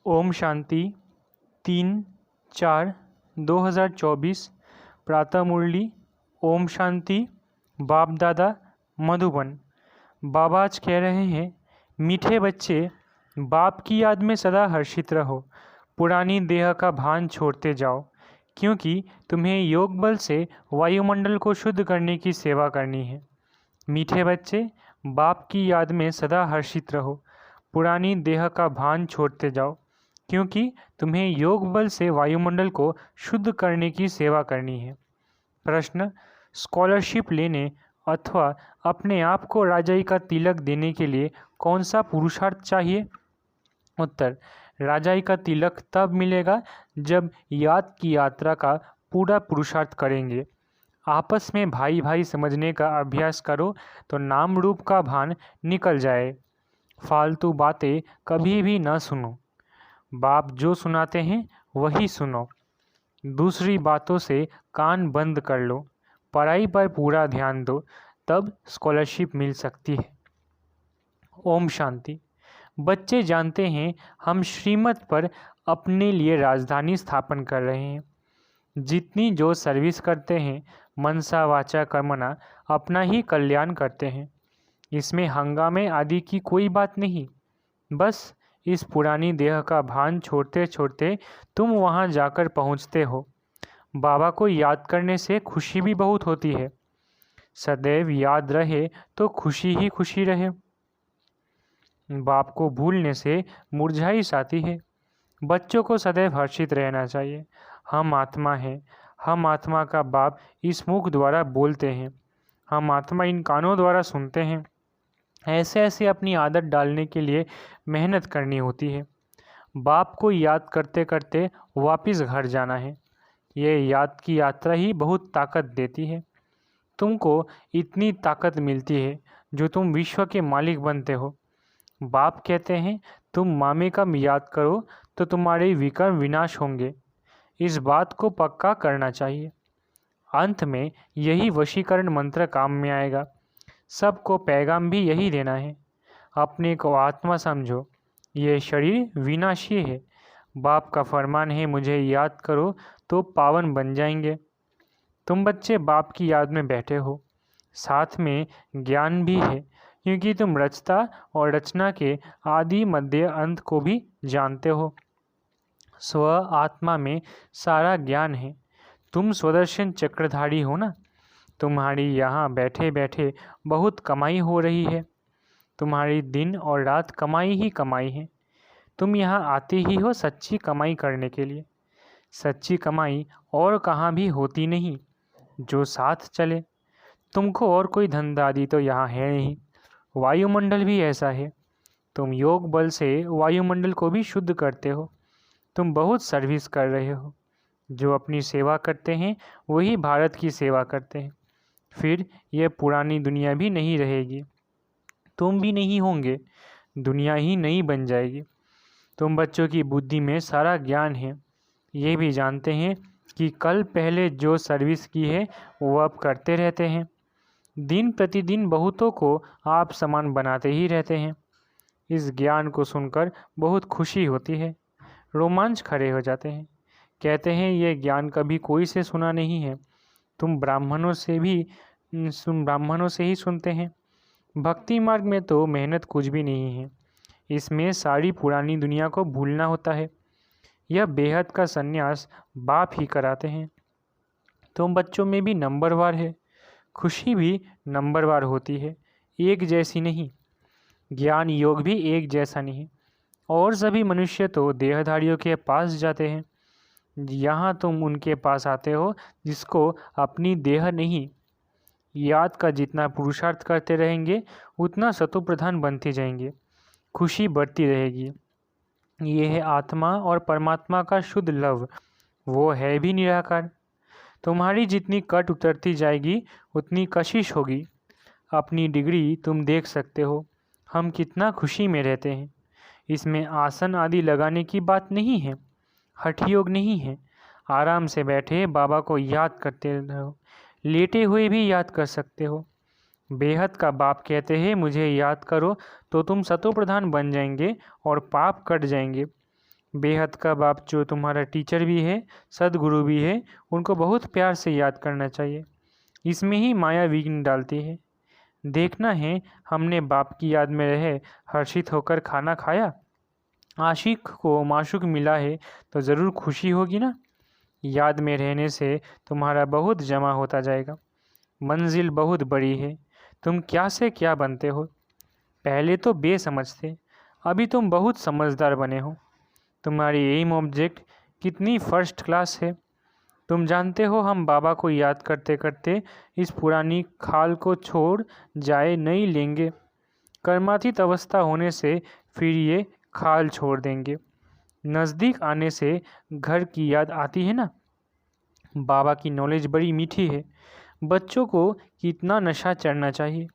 ओम शांति 3/4/2024 प्रातः मुरली। ओम शांति। बाप दादा मधुबन। बाबा आज कह रहे हैं, मीठे बच्चे, बाप की याद में सदा हर्षित रहो। पुरानी देह का भान छोड़ते जाओ, क्योंकि तुम्हें योग बल से वायुमंडल को शुद्ध करने की सेवा करनी है। मीठे बच्चे, बाप की याद में सदा हर्षित रहो। पुरानी देह का भान छोड़ते जाओ, क्योंकि तुम्हें योग बल से वायुमंडल को शुद्ध करने की सेवा करनी है। प्रश्न, स्कॉलरशिप लेने अथवा अपने आप को राजाई का तिलक देने के लिए कौन सा पुरुषार्थ चाहिए? उत्तर, राजाई का तिलक तब मिलेगा जब याद की यात्रा का पूरा पुरुषार्थ करेंगे। आपस में भाई भाई समझने का अभ्यास करो तो नाम रूप का भान निकल जाए। फालतू बातें कभी भी न सुनो। बाप जो सुनाते हैं वही सुनो। दूसरी बातों से कान बंद कर लो। पढ़ाई पर पूरा ध्यान दो, तब स्कॉलरशिप मिल सकती है। ओम शांति। बच्चे जानते हैं हम श्रीमत पर अपने लिए राजधानी स्थापन कर रहे हैं। जितनी जो सर्विस करते हैं, मनसा वाचा कर्मणा, अपना ही कल्याण करते हैं। इसमें हंगामे आदि की कोई बात नहीं। बस इस पुरानी देह का भान छोड़ते छोड़ते तुम वहाँ जाकर पहुँचते हो। बाबा को याद करने से खुशी भी बहुत होती है। सदैव याद रहे तो खुशी ही खुशी रहे। बाप को भूलने से मुरझाई आती है। बच्चों को सदैव हर्षित रहना चाहिए। हम आत्मा हैं। हम आत्मा का बाप इस मुख द्वारा बोलते हैं। हम आत्मा इन कानों द्वारा सुनते हैं। ऐसे ऐसे अपनी आदत डालने के लिए मेहनत करनी होती है। बाप को याद करते करते वापस घर जाना है। यह याद की यात्रा ही बहुत ताकत देती है। तुमको इतनी ताकत मिलती है जो तुम विश्व के मालिक बनते हो। बाप कहते हैं, तुम मामे का याद करो तो तुम्हारे विकर्म विनाश होंगे। इस बात को पक्का करना चाहिए। अंत में यही वशीकरण मंत्र काम में आएगा। सबको पैगाम भी यही देना है। अपने को आत्मा समझो। ये शरीर विनाशी है। बाप का फरमान है, मुझे याद करो तो पावन बन जाएंगे। तुम बच्चे बाप की याद में बैठे हो। साथ में ज्ञान भी है, क्योंकि तुम रचता और रचना के आदि मध्य अंत को भी जानते हो। स्व आत्मा में सारा ज्ञान है। तुम स्वदर्शन चक्रधारी हो ना। तुम्हारी यहाँ बैठे बैठे बहुत कमाई हो रही है। तुम्हारी दिन और रात कमाई ही कमाई है। तुम यहाँ आते ही हो सच्ची कमाई करने के लिए। सच्ची कमाई और कहाँ भी होती नहीं जो साथ चले। तुमको और कोई धंधा आदि तो यहाँ है नहीं। वायुमंडल भी ऐसा है। तुम योग बल से वायुमंडल को भी शुद्ध करते हो। तुम बहुत सर्विस कर रहे हो। जो अपनी सेवा करते हैं वही भारत की सेवा करते हैं। फिर यह पुरानी दुनिया भी नहीं रहेगी। तुम भी नहीं होंगे। दुनिया ही नई बन जाएगी। तुम बच्चों की बुद्धि में सारा ज्ञान है। ये भी जानते हैं कि कल पहले जो सर्विस की है वो अब करते रहते हैं। दिन प्रतिदिन बहुतों को आप समान बनाते ही रहते हैं। इस ज्ञान को सुनकर बहुत खुशी होती है। रोमांच खड़े हो जाते हैं। कहते हैं, ये ज्ञान कभी कोई से सुना नहीं है। तुम ब्राह्मणों से ही सुनते हैं। भक्ति मार्ग में तो मेहनत कुछ भी नहीं है। इसमें सारी पुरानी दुनिया को भूलना होता है। यह बेहद का संन्यास बाप ही कराते हैं। तुम बच्चों में भी नंबरवार है। खुशी भी नंबरवार होती है, एक जैसी नहीं। ज्ञान योग भी एक जैसा नहीं। और सभी मनुष्य तो देहधारियों के पास जाते हैं। यहाँ तुम उनके पास आते हो जिसको अपनी देह नहीं। याद का जितना पुरुषार्थ करते रहेंगे उतना सतोप्रधान बनते जाएंगे। खुशी बढ़ती रहेगी। ये है आत्मा और परमात्मा का शुद्ध लव। वो है भी निराकार। तुम्हारी जितनी कट उतरती जाएगी उतनी कशिश होगी। अपनी डिग्री तुम देख सकते हो। हम कितना खुशी में रहते हैं। इसमें आसन आदि लगाने की बात नहीं है। हठ योग नहीं है। आराम से बैठे बाबा को याद करते रहो। लेटे हुए भी याद कर सकते हो। बेहद का बाप कहते हैं, मुझे याद करो तो तुम सतोप्रधान बन जाएंगे और पाप कट जाएंगे। बेहद का बाप जो तुम्हारा टीचर भी है, सदगुरु भी है, उनको बहुत प्यार से याद करना चाहिए। इसमें ही माया विघ्न डालती है। देखना है हमने बाप की याद में रहे हर्षित होकर खाना खाया। आशिक को माशूक मिला है तो ज़रूर खुशी होगी ना। याद में रहने से तुम्हारा बहुत जमा होता जाएगा। मंजिल बहुत बड़ी है। तुम क्या से क्या बनते हो। पहले तो बेसमझ थे, अभी तुम बहुत समझदार बने हो। तुम्हारी एम ऑब्जेक्ट कितनी फर्स्ट क्लास है। तुम जानते हो हम बाबा को याद करते करते इस पुरानी खाल को छोड़ जाए नहीं लेंगे। कर्मातीत अवस्था होने से फिर ये खाल छोड़ देंगे। नज़दीक आने से घर की याद आती है ना। बाबा की नॉलेज बड़ी मीठी है। बच्चों को कितना नशा चढ़ना चाहिए।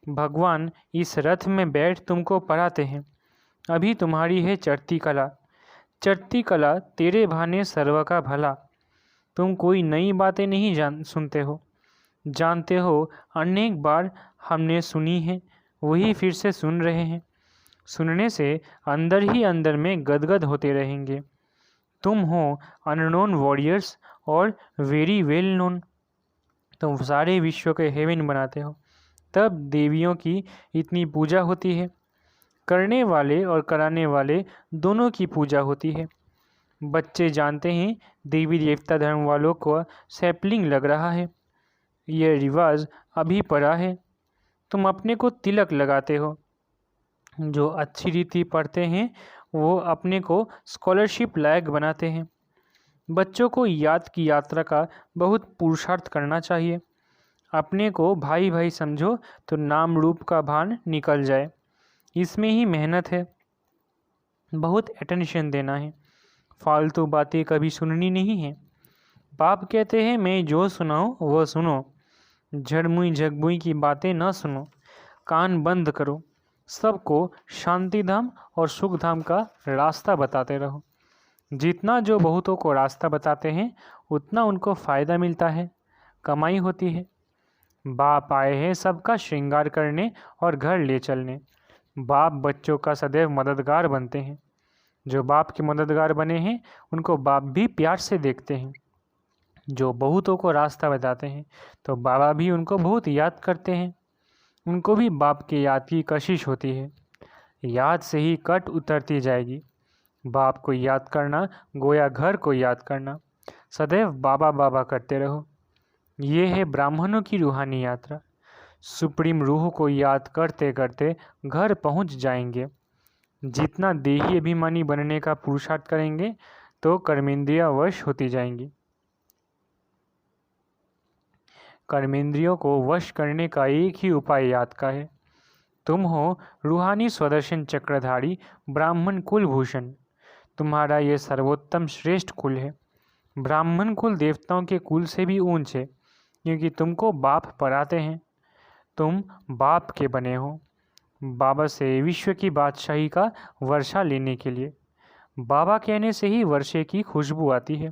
भगवान इस रथ में बैठ तुमको पढ़ाते हैं। अभी तुम्हारी है चढ़ती कला। चढ़ती कला तेरे भाने सर्व का भला। तुम कोई नई बातें नहीं सुनते हो। जानते हो अनेक बार हमने सुनी है, वही फिर से सुन रहे हैं। सुनने से अंदर ही अंदर में गदगद होते रहेंगे। तुम हो अननोन वॉरियर्स और वेरी वेल नोन। तुम सारे विश्व के हेवन बनाते हो। तब देवियों की इतनी पूजा होती है। करने वाले और कराने वाले दोनों की पूजा होती है। बच्चे जानते हैं देवी देवता धर्म वालों को सैपलिंग लग रहा है। यह रिवाज अभी पड़ा है। तुम अपने को तिलक लगाते हो। जो अच्छी रीति पढ़ते हैं वो अपने को स्कॉलरशिप लायक बनाते हैं। बच्चों को याद की यात्रा का बहुत पुरुषार्थ करना चाहिए। अपने को भाई भाई समझो तो नाम रूप का भान निकल जाए। इसमें ही मेहनत है। बहुत अटेंशन देना है। फालतू बातें कभी सुननी नहीं है। बाप कहते हैं मैं जो सुनाऊं वो सुनो। झड़मुई झगमुई की बातें न सुनो। कान बंद करो। सबको शांति धाम और सुख धाम का रास्ता बताते रहो। जितना जो बहुतों को रास्ता बताते हैं उतना उनको फ़ायदा मिलता है, कमाई होती है। बाप आए हैं सबका श्रृंगार करने और घर ले चलने। बाप बच्चों का सदैव मददगार बनते हैं। जो बाप के मददगार बने हैं उनको बाप भी प्यार से देखते हैं। जो बहुतों को रास्ता बताते हैं तो बाबा भी उनको बहुत याद करते हैं। उनको भी बाप के याद की कशिश होती है। याद से ही कट उतरती जाएगी। बाप को याद करना गोया घर को याद करना। सदैव बाबा बाबा करते रहो। ये है ब्राह्मणों की रूहानी यात्रा। सुप्रीम रूह को याद करते करते घर पहुंच जाएंगे। जितना देही अभिमानी बनने का पुरुषार्थ करेंगे तो कर्मेंद्रियां वश होती जाएंगी। कर्मेंद्रियों को वश करने का एक ही उपाय याद का है। तुम हो रूहानी स्वदर्शन चक्रधारी ब्राह्मण कुलभूषण। तुम्हारा ये सर्वोत्तम श्रेष्ठ कुल है। ब्राह्मण कुल देवताओं के कुल से भी ऊंच है, क्योंकि तुमको बाप पढ़ाते हैं। तुम बाप के बने हो। बाबा से विश्व की बादशाही का वर्षा लेने के लिए। बाबा कहने से ही वर्षे की खुशबू आती है।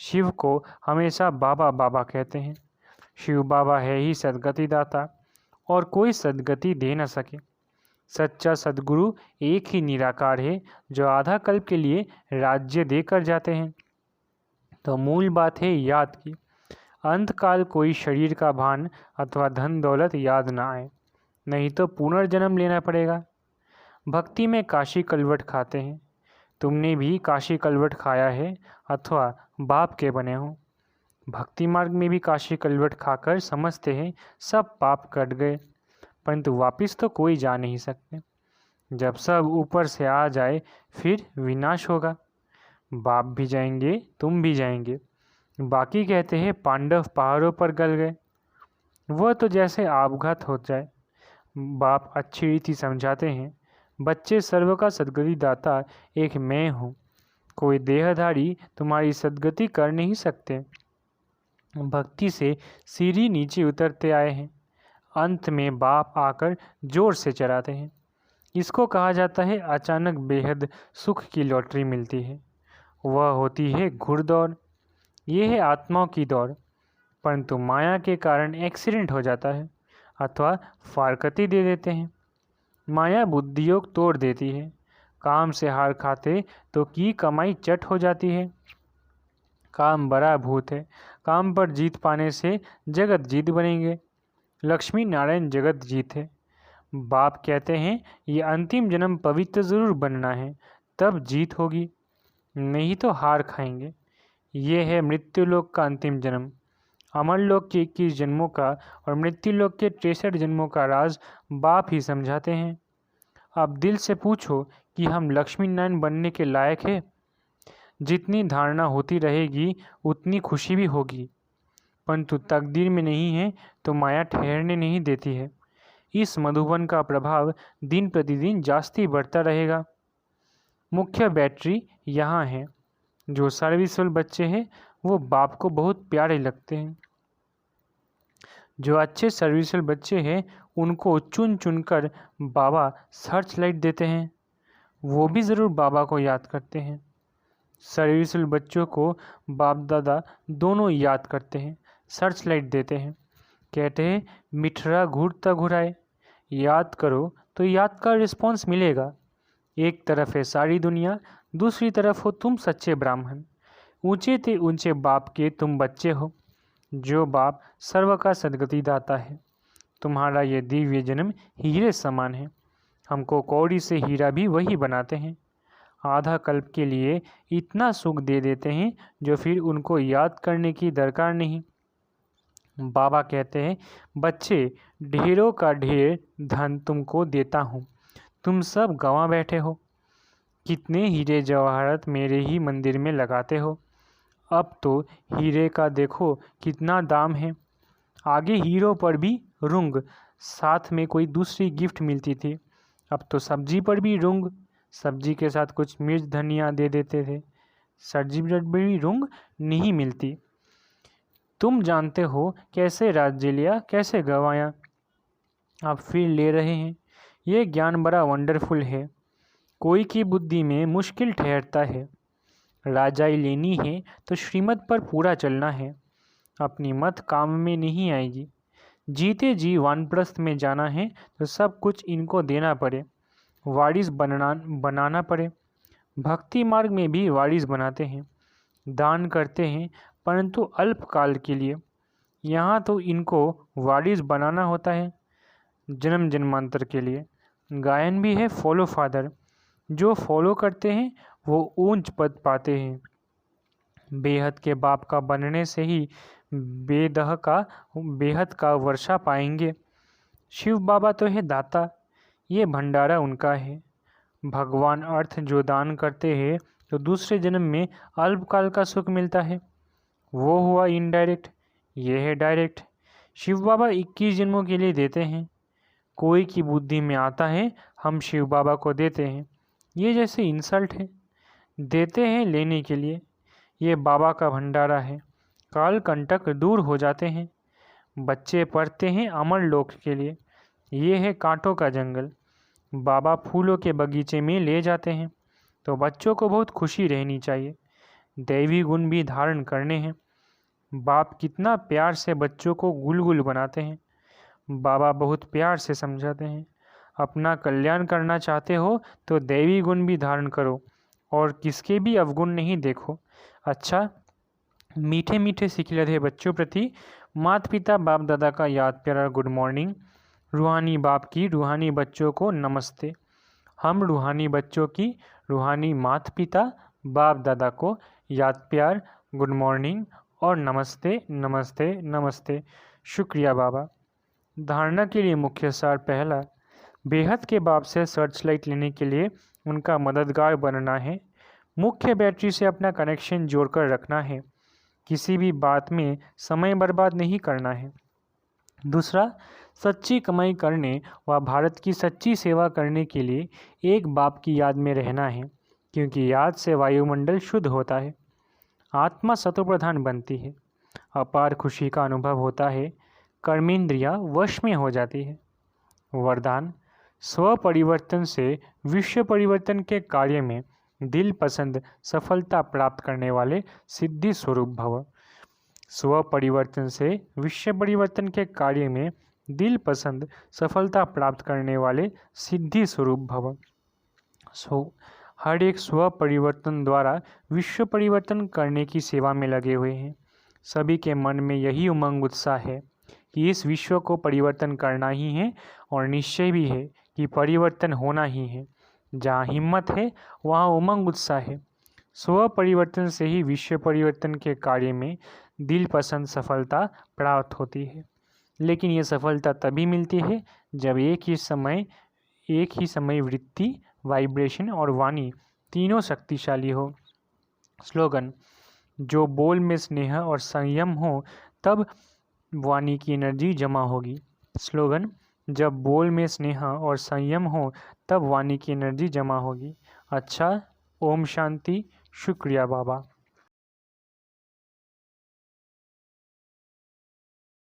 शिव को हमेशा बाबा बाबा कहते हैं। शिव बाबा है ही सद्गति दाता और कोई सद्गति दे न सके। सच्चा सद्गुरु एक ही निराकार है जो आधा कल्प के लिए राज्य देकर जाते हैं। तो मूल बात है याद की। अंतकाल कोई शरीर का भान अथवा धन दौलत याद ना आए, नहीं तो पुनर्जन्म लेना पड़ेगा। भक्ति में काशी कलवट खाते हैं। तुमने भी काशी कलवट खाया है अथवा बाप के बने हो। भक्ति मार्ग में भी काशी कलवट खाकर समझते हैं सब पाप कट गए, परंतु वापस तो कोई जा नहीं सकते। जब सब ऊपर से आ जाए फिर विनाश होगा। बाप भी जाएंगे, तुम भी जाएंगे। बाकी कहते हैं पांडव पहाड़ों पर गल गए। वह तो जैसे आपघात हो जाए। बाप अच्छी रीति समझाते हैं। बच्चे सर्व का सद्गति दाता एक मैं हूँ। कोई देहधारी तुम्हारी सद्गति कर नहीं सकते। भक्ति से सीढ़ी नीचे उतरते आए हैं। अंत में बाप आकर जोर से चलाते हैं। इसको कहा जाता है अचानक बेहद सुख की लॉटरी मिलती है। वह होती है घुड़दौड़। ये है आत्माओं की दौड़। परंतु माया के कारण एक्सीडेंट हो जाता है अथवा फारकती दे देते हैं। माया बुद्धियोग तोड़ देती है। काम से हार खाते तो की कमाई चट हो जाती है। काम बड़ा भूत है, काम पर जीत पाने से जगत जीत बनेंगे। लक्ष्मी नारायण जगत जीत है। बाप कहते हैं ये अंतिम जन्म पवित्र ज़रूर बनना है, तब जीत होगी, नहीं तो हार खाएंगे। ये है मृत्युलोक का अंतिम जन्म। अमरलोक के 21 जन्मों का और मृत्युलोक के 63 जन्मों का राज बाप ही समझाते हैं। अब दिल से पूछो कि हम लक्ष्मी नारायण बनने के लायक है। जितनी धारणा होती रहेगी उतनी खुशी भी होगी, परंतु तकदीर में नहीं है तो माया ठहरने नहीं देती है। इस मधुबन का प्रभाव दिन प्रतिदिन जास्ती बढ़ता रहेगा। मुख्य बैटरी यहाँ है। जो सर्विसफुल बच्चे हैं वो बाप को बहुत प्यारे लगते हैं। जो अच्छे सर्विसफुल बच्चे हैं उनको चुन चुन कर बाबा सर्च लाइट देते हैं। वो भी ज़रूर बाबा को याद करते हैं। सर्विसफुल बच्चों को बाप दादा दोनों याद करते हैं, सर्च लाइट देते हैं। कहते हैं मिठरा घूरता घुराए, याद करो तो याद का रिस्पॉन्स मिलेगा। एक तरफ है सारी दुनिया, दूसरी तरफ हो तुम सच्चे ब्राह्मण। ऊंचे ते ऊंचे बाप के तुम बच्चे हो, जो बाप सर्व का सदगति दाता है। तुम्हारा ये दिव्य जन्म हीरे समान है। हमको कौड़ी से हीरा भी वही बनाते हैं। आधा कल्प के लिए इतना सुख दे देते हैं जो फिर उनको याद करने की दरकार नहीं। बाबा कहते हैं बच्चे ढेरों का ढेर धन तुमको देता हूँ, तुम सब गंवा बैठे हो। कितने हीरे जवाहरात मेरे ही मंदिर में लगाते हो। अब तो हीरे का देखो कितना दाम है। आगे हीरो पर भी रुंग, साथ में कोई दूसरी गिफ्ट मिलती थी। अब तो सब्जी पर भी रुंग, सब्जी के साथ कुछ मिर्च धनिया दे देते थे। सब्जी पर भी रुंग नहीं मिलती। तुम जानते हो कैसे राज्य लिया, कैसे गंवाया, अब फिर ले रहे हैं। ये ज्ञान बड़ा वंडरफुल है। कोई की बुद्धि में मुश्किल ठहरता है। राजाई लेनी है तो श्रीमत पर पूरा चलना है। अपनी मत काम में नहीं आएगी। जीते जी वानप्रस्थ में जाना है तो सब कुछ इनको देना पड़े, वारिस बनाना पड़े। भक्ति मार्ग में भी वारिस बनाते हैं, दान करते हैं, परंतु अल्पकाल के लिए। यहाँ तो इनको वारिस बनाना होता है जन्म जन्मांतर के लिए। गायन भी है फॉलो फादर। जो फॉलो करते हैं वो ऊंच पद पाते हैं। बेहद के बाप का बनने से ही बेहद का वर्षा पाएंगे। शिव बाबा तो है दाता, ये भंडारा उनका है। भगवान अर्थ जो दान करते हैं तो दूसरे जन्म में अल्पकाल का सुख मिलता है। वो हुआ इनडायरेक्ट, ये है डायरेक्ट। शिव बाबा 21 जन्मों के लिए देते हैं। कोई की बुद्धि में आता है हम शिव बाबा को देते हैं, ये जैसे इंसल्ट है। देते हैं लेने के लिए। ये बाबा का भंडारा है। काल कंटक दूर हो जाते हैं। बच्चे पढ़ते हैं अमर लोक के लिए। ये है कांटों का जंगल। बाबा फूलों के बगीचे में ले जाते हैं तो बच्चों को बहुत खुशी रहनी चाहिए। दैवी गुण भी धारण करने हैं। बाप कितना प्यार से बच्चों को गुलगुल बनाते हैं। बाबा बहुत प्यार से समझाते हैं। अपना कल्याण करना चाहते हो तो दैवी गुण भी धारण करो और किसके भी अवगुण नहीं देखो। अच्छा, मीठे मीठे सिखिलधे बच्चों प्रति माता पिता बाप दादा का याद प्यारा गुड मॉर्निंग। रूहानी बाप की रूहानी बच्चों को नमस्ते। हम रूहानी बच्चों की रूहानी माता पिता बाप दादा को याद प्यार गुड मॉर्निंग और नमस्ते नमस्ते नमस्ते। शुक्रिया बाबा। धारणा के लिए मुख्य सार पहला, बेहद के बाप से सर्च लाइट लेने के लिए उनका मददगार बनना है। मुख्य बैटरी से अपना कनेक्शन जोड़कर रखना है। किसी भी बात में समय बर्बाद नहीं करना है। दूसरा, सच्ची कमाई करने व भारत की सच्ची सेवा करने के लिए एक बाप की याद में रहना है, क्योंकि याद से वायुमंडल शुद्ध होता है, आत्मा सतोप्रधान बनती है, अपार खुशी का अनुभव होता है, कर्मेंद्रियां वश में हो जाती है। वरदान, स्व परिवर्तन से विश्व परिवर्तन के कार्य में दिल पसंद सफलता प्राप्त करने वाले सिद्धि स्वरूप भव। स्व परिवर्तन से विश्व परिवर्तन के कार्य में दिल पसंद सफलता प्राप्त करने वाले सिद्धि स्वरूप भव। हर एक स्व परिवर्तन द्वारा विश्व परिवर्तन करने की सेवा में लगे हुए हैं। सभी के मन में यही उमंग उत्साह है कि इस विश्व को परिवर्तन करना ही है और निश्चय भी है कि परिवर्तन होना ही है। जहाँ हिम्मत है वहाँ उमंग उत्साह है। स्व परिवर्तन से ही विश्व परिवर्तन के कार्य में दिल पसंद सफलता प्राप्त होती है। लेकिन ये सफलता तभी मिलती है जब एक ही समय वृत्ति, वाइब्रेशन और वाणी तीनों शक्तिशाली हो। स्लोगन: जो बोल में स्नेह और संयम हो तब वाणी की एनर्जी जमा होगी। स्लोगन: जब बोल में स्नेह और संयम हो तब वाणी की एनर्जी जमा होगी। अच्छा, ओम शांति। शुक्रिया बाबा।